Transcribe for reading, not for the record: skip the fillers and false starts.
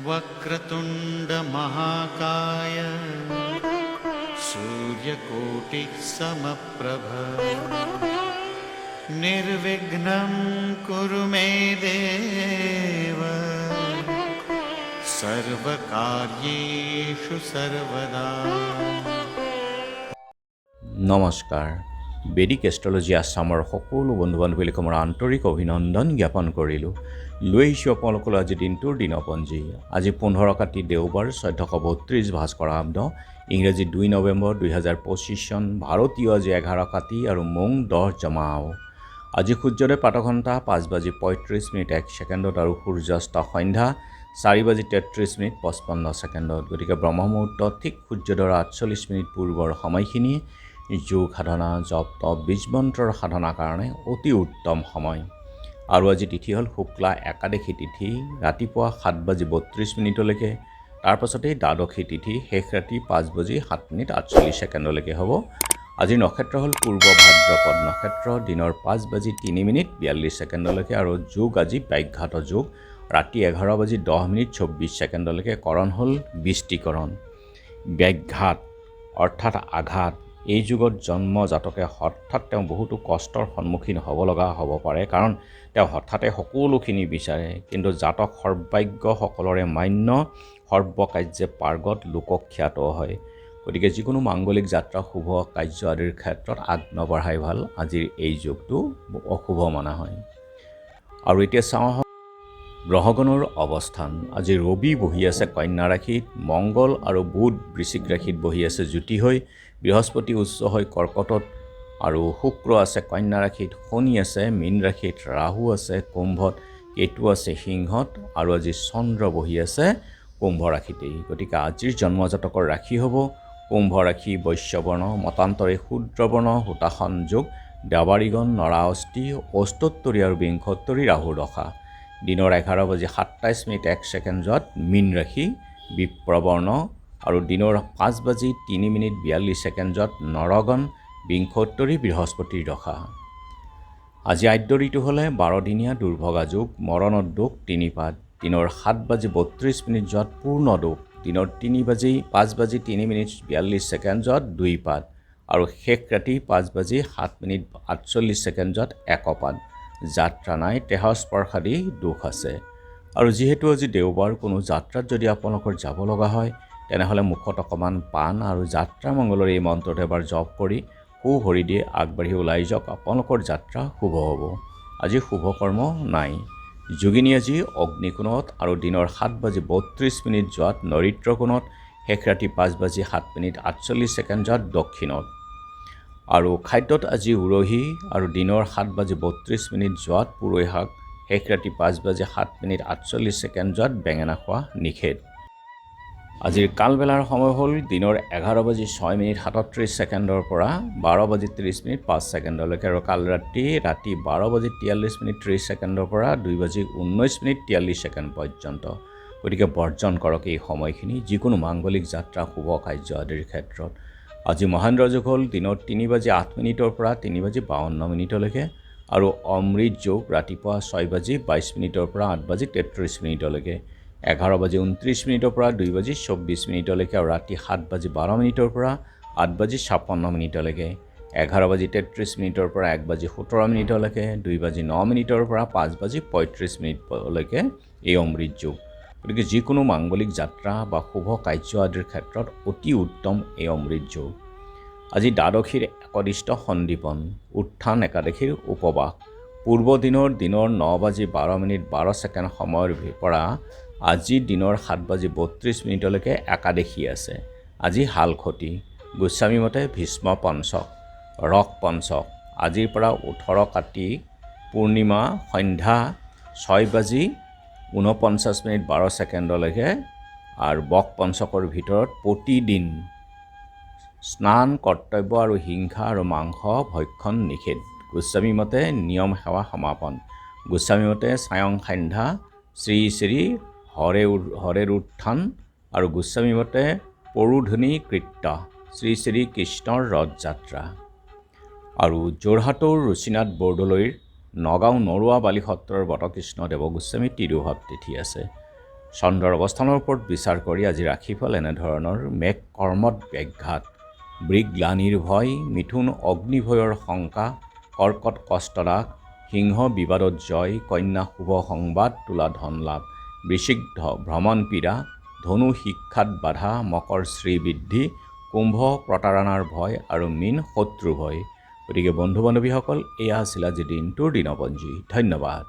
वक्रतुंड महाकाय सूर्यकोटिः समप्रभ निर्विघ्नं कुरु मे देव सर्वकार्येषु सर्वदा। নমস্কাৰ। বেদিক এষ্ট্ৰলজি আছামৰ সকলো বন্ধু বান্ধৱীক মোৰ আন্তৰিক অভিনন্দন জ্ঞাপন কৰিলোঁ। লৈ আহিছোঁ আপোনালোকলৈ আজি দিনটোৰ দিনপঞ্জী। আজি 15 কাতি দেওবাৰ 1432 ভাস্কৰাব্দ ইংৰাজী 2 নৱেম্বৰ 2025 চন, ভাৰতীয় আজি 11 কাতি আৰু মং 10 জমাও। আজি সূৰ্যোদয় প্ৰাতঃঘণ্টা 5:35:01 আৰু সূৰ্যাস্ত সন্ধ্যা 4:33:55। গতিকে ব্ৰহ্মমুহূৰ্ত ঠিক সূৰ্যোদয়ৰ 48 পূৰ্বৰ সময়খিনি যোগ সাধনা, জপ তপ, বীজ মন্ত্ৰৰ সাধনাৰ কাৰণে অতি উত্তম সময়। আৰু আজি তিথি হ'ল শুক্লা একাদশী তিথি, ৰাতিপুৱা 7:32 তাৰপাছতেই দ্বাদশী তিথি, শেষ ৰাতি 5:07:48 হ'ব। আজিৰ নক্ষত্ৰ হ'ল পূৰ্ব ভাদ্ৰপদ নক্ষত্ৰ, দিনৰ 5:03:42 আৰু যোগ আজি ব্যাঘাত যোগ, ৰাতি 11:10:24 কৰণ হ'ল বৃষ্টিকৰণ। ব্যাঘাত অৰ্থাৎ আঘাত, এই যুগত জন্ম জাতকে হঠাৎ তেওঁ বহুতো কষ্টৰ সন্মুখীন হ'ব পাৰে, কাৰণ তেওঁ হঠাতে সকলোখিনি বিচাৰে, কিন্তু জাতক সৰ্বাজ্ঞসকলৰে মান্য, সৰ্বকাৰ্যে পাৰ্গত, লোকখ্যাত হয়। গতিকে যিকোনো মাংগলিক যাত্ৰা, শুভ কাৰ্য আদিৰ ক্ষেত্ৰত আগ নবঢ়াই ভাল। আজিৰ এই যুগটো অশুভ মনা হয়। আৰু এতিয়া চাওঁ গ্ৰহগণৰ অৱস্থান। আজি ৰবি বহি আছে কন্যা ৰাশিত, মংগল আৰু বুধ বৃশ্চিক ৰাশিত বহি আছে জ্যোতি হৈ, বৃহস্পতি উচ্চ হৈ কৰ্কটত আৰু শুক্ৰ আছে কন্যা ৰাশিত, শনি আছে মীন ৰাশিত, ৰাহু আছে কুম্ভত, কেতু আছে সিংহত আৰু আজি চন্দ্ৰ বহি আছে কুম্ভ ৰাশিতেই। গতিকে আজিৰ জন্মজাতকৰ ৰাশি হ'ব কুম্ভ ৰাশি, বৈশ্যবৰ্ণ, মতান্তৰে শূদ্ৰবৰ্ণ, হুতাসন যোগ, দেৱাৰীগণ, নৰাঅষ্টি, অষ্টোত্তৰী আৰু বিংশোত্তৰী ৰাহুৰ দশা। দিনৰ 11:27:01 মীন ৰাশি, বিপ্ৰবৰ্ণ আৰু দিনৰ 5:03:42 নৰগণ, বিংশোত্তৰী বৃহস্পতিৰ দশা। আজি আদ্য ঋতু হ'লে 12 দিনীয়া দুৰ্ভগা যোগ, মৰণত দোষ 3 পাদ, দিনৰ 7:32 পূৰ্ণ দোষ, দিনৰ 5:03:42 2 পাদ আৰু শেষ ৰাতি 5:07:48 1 পাদ। যাত্ৰা নাই, দেহস্পৰ্শাদি দোষ আছে। আৰু যিহেতু আজি দেওবাৰ, কোনো যাত্ৰাত যদি আপোনালোকৰ যাব লগা হয়, তেনেহ'লে মুখত অকণমান পাণ আৰু যাত্ৰা মংগলৰ এই মন্ত্ৰটো এবাৰ জপ কৰি সুভৰি দিয়ে আগবাঢ়ি ওলাই যাওক, আপোনালোকৰ যাত্ৰা শুভ হ'ব। আজি শুভ কৰ্ম নাই। যোগিনী আজি অগ্নিকোণত আৰু দিনৰ 7:32 নৰিত্ৰ কোণত, শেষ ৰাতি 5:07:48 দক্ষিণত। আৰু খাদ্যত আজি উৰহি আৰু দিনৰ 7:32 পুৰৈ শাক, শেষ ৰাতি 5:07:48 বেঙেনা খোৱা নিষেধ। আজিৰ কালবেলাৰ সময় হ'ল দিনৰ 11:06:37 পৰা 12:30:05 আৰু কাল ৰাতি 12:43:30 পৰা 2:19:43 পৰ্যন্ত। গতিকে বৰ্জন কৰক এই সময়খিনি যিকোনো মাংগলিক যাত্ৰা, শুভ কাৰ্য আদিৰ ক্ষেত্ৰত। আজি মহেন্দ্ৰ যোগ হ'ল দিনৰ 3:08 পৰা 3:52 আৰু অমৃত যোগ ৰাতিপুৱা 6:22 পৰা 8:33 11:29 পৰা 2:24 আৰু ৰাতি 7:12 পৰা 8:56 11:33 পৰা 1:17 2:09 পৰা 5:35 এই অমৃত যোগ। গতিকে যিকোনো মাংগলিক যাত্ৰা বা শুভ কাৰ্য আদিৰ ক্ষেত্ৰত অতি উত্তম এই অমৃত যোগ। আজি দ্বাদশীৰ একদিষ্ট সন্দীপন, উত্থান একাদশীৰ উপবাস। পূৰ্ব দিনৰ 9:12:12 সময়ৰ পৰা আজি দিনৰ 7:32 একাদশী আছে। আজি হালখতি, গোস্বামী মতে ভীষ্ম পঞ্চক, ৰস পঞ্চক। আজিৰ পৰা 18 কাতি পূৰ্ণিমা সন্ধ্যা 6:49:12 আৰু বক পঞ্চকৰ ভিতৰত প্ৰতিদিন স্নান কৰ্তব্য আৰু হিংসা আৰু মাংস ভক্ষণ নিষেধ। গোস্বামী মতে নিয়ম সেৱা সমাপন। গোস্বামী মতে সায়ং সন্ধ্যা শ্ৰী শ্ৰী হৰেৰ উত্থান আৰু গোস্বামী মতে পৰুধনী কৃত্য শ্ৰী শ্ৰী কৃষ্ণৰ ৰথযাত্ৰা। আৰু যোৰহাটৰ ৰুচিনাথ বৰদলৈৰ নগাঁও নৰোৱা বালি সত্ৰৰ বটকৃষ্ণ দেৱগোস্বামী তিৰুভাৱ তিথি আছে। চন্দ্ৰৰ অৱস্থানৰ ওপৰত বিচাৰ কৰি আজি ৰাশিফল এনেধৰণৰ: মেঘ কৰ্মত ব্যাঘাত, বৃগ গ্লানিৰ ভয়, মিথুন অগ্নিভয়ৰ শংকা, কৰ্কট কষ্টদাস, সিংহ বিবাদত জয়, কন্যা শুভ সংবাদ, তুলা ধন লাভ, বৃশ্চিক ভ্ৰমণ পীড়া, ধনু শিক্ষাত বাধা, মকৰ শ্ৰীবৃদ্ধি, কুম্ভ প্ৰতাৰণাৰ ভয় আৰু মীন শত্ৰু ভয়। গতিকে বন্ধু বান্ধৱীসকল, এয়া আছিল আজি দিনটোৰ দিনপঞ্জী। ধন্যবাদ।